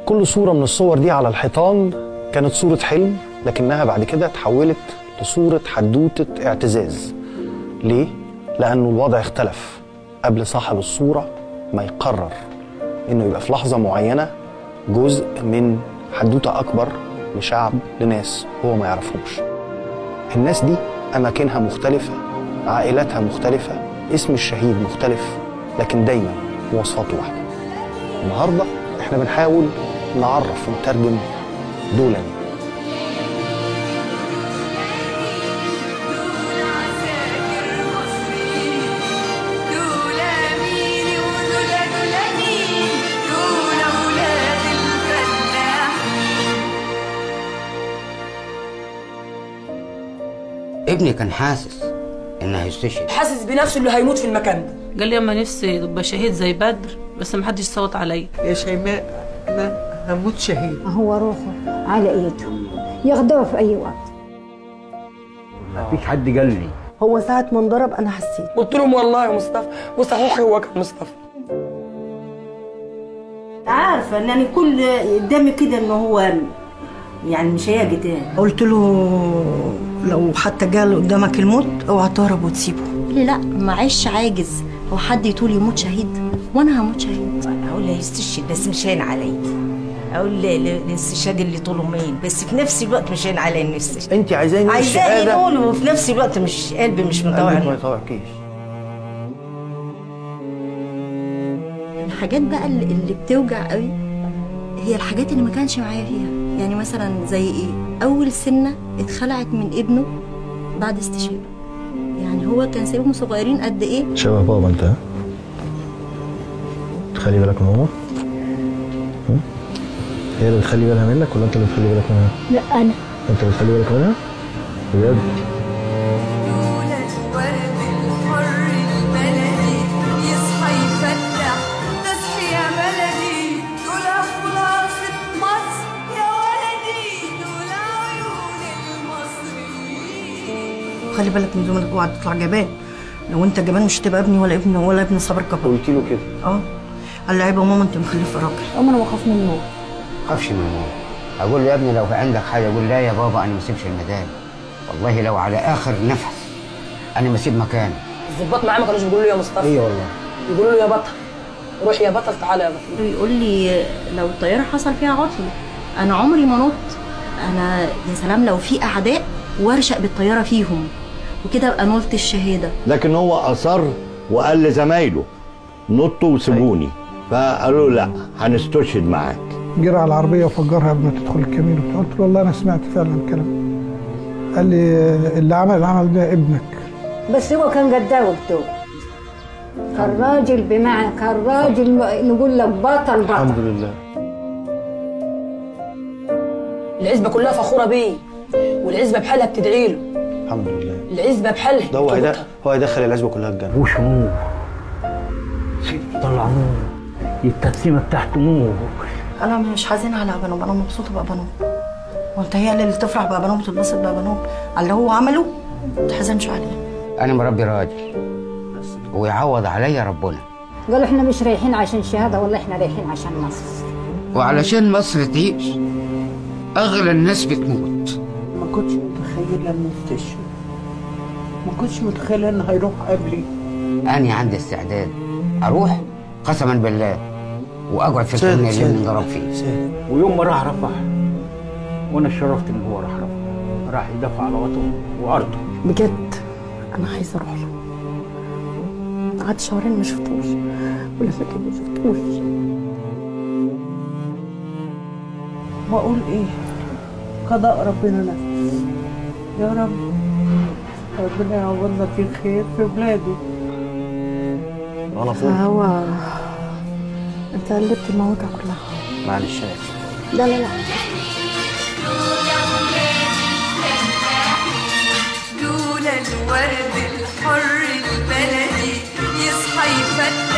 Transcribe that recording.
كل صورة من الصور دي على الحيطان كانت صورة حلم، لكنها بعد كده اتحولت لصورة حدوتة اعتزاز. ليه؟ لأنه الوضع اختلف قبل صاحب الصورة ما يقرر إنه يبقى في لحظة معينة جزء من حدوتة أكبر لشعب، لناس هو ما يعرفهمش. الناس دي أماكنها مختلفة، عائلاتها مختلفة، اسم الشهيد مختلف، لكن دايما مواصفاته واحدة. النهاردة احنا بنحاول نعرف ونترجم دول. ابني كان حاسس انه هيستشهد، حاسس بنفسه اللي هيموت في المكان ده. قال لي اما نفسي ابقى شهيد زي بدر، بس ما حدش صوت عليا. يا شيماء انا هموت شهيد. هو روحه على ايده، ياخدوه في اي وقت. ما فيش حد قال لي. هو ساعة ما انضرب انا حسيت، قلت لهم والله يا مصطفى، وصحيح هو كان مصطفى. عارفه ان انا كل قدامي كده ان هو يعني مش هيجي تاني. قلت له لو حتى جال قدامك الموت اوعى تهرب وتسيبه. قال لي لا معيش عاجز، هو حد يطول يموت شهيد وانا هموت شهيد. اقول له يستشهد بس مش هين علي، اقول الاستشهاد اللي طوله مين، بس في نفس الوقت مش هين علي اني استشهد. انت عايزاني عايزاني نقول وفي نفس الوقت مش قلبي مش مطوعني. ما يطوعكيش. الحاجات بقى اللي بتوجع قوي هي الحاجات اللي ما كانش معايا فيها. يعني مثلا زي ايه؟ اول سنه اتخلعت من ابنه بعد استشهاده. يعني هو كان سايبهم صغيرين قد ايه؟ شبه بابا انت، ها؟ تخلي بالك من ماما؟ هي اللي بتخلي بالها منك ولا انت اللي بتخلي بالك منها؟ لا انا. انت اللي بتخلي بالك منها؟ بجد؟ خلي بالك من زمانك، اوعى تطلع جبان. لو انت جبان مش هتبقى ابني ولا ابن صابر كبر. قلت له كده؟ قال لي عيب يا ماما انت مخلفه راجل. انا بخاف من الموت. خافش من الموت. اقول له يا ابني لو في عندك حاجه، يقول لا يا بابا انا ما اسيبش الميدان، والله لو على اخر نفس انا ما اسيب مكاني. الظباط معاه ما كانوش بيقولوا له يا مصطفى. ايه والله. يقولوا له يا بطل، روح يا بطل، تعالى يا بطل. يقول لي لو الطياره حصل فيها عطل انا عمري ما نط. انا يا سلام لو في اعداء وارشق بالطياره فيهم وكده ابقى نلت الشهاده. لكن هو اصر وقال لزمايله نطوا وسيبوني، فقالوا لا هنستشهد معاك. جرى على العربيه وفجرها قبل ما تدخل الكمين وبتاع. قلت له والله انا سمعت فعلا الكلام. قال لي اللي عمل العمل ده ابنك. بس هو كان قدها وقته، كان راجل، بمعنى كان راجل نقول لك بطل. الحمد لله. العزبه كلها فخوره بيه، والعزبه بحالها بتدعي له. الحمد لله. العزبه بحالها. ده هو هيدخل العزبه كلها الجنه. وش نور سيدي، طلع نور، التقسيمه بتاعته نور. انا مش حزينه على بنوب، انا مبسوطه بابنوب. وانت هي اللي تفرح بابنوب وتتبسط بابنوب على اللي هو عمله، ما تحزنش عليه. انا مربي راجل ويعوض عليا ربنا. قالوا احنا مش رايحين عشان شهاده، والله احنا رايحين عشان مصر، وعلشان مصر تعيش. اغلى الناس بتموت. ما كنتش متخيله انه يستشهد، ما كنتش متخيله انه هيروح قبلي. انا عندي استعداد اروح قسما بالله واقعد في الفيلم اللي انضرب فيه. ويوم ما راح رفح وانا اتشرفت ان هو راح رفح، راح يدافع على وطنه وارضه. بجد انا عايزه اروح له. قعدت شهرين ما شفتوش ولا فاكر ما شفتوش. واقول ايه، قضاء ربنا نفس. يا رب ربنا يعوضنا في خير في بلاده. فهو انت قلبت المواجع كلها. معلش. لا لا لا. دول الورد الحر البلدي يصحى يفتح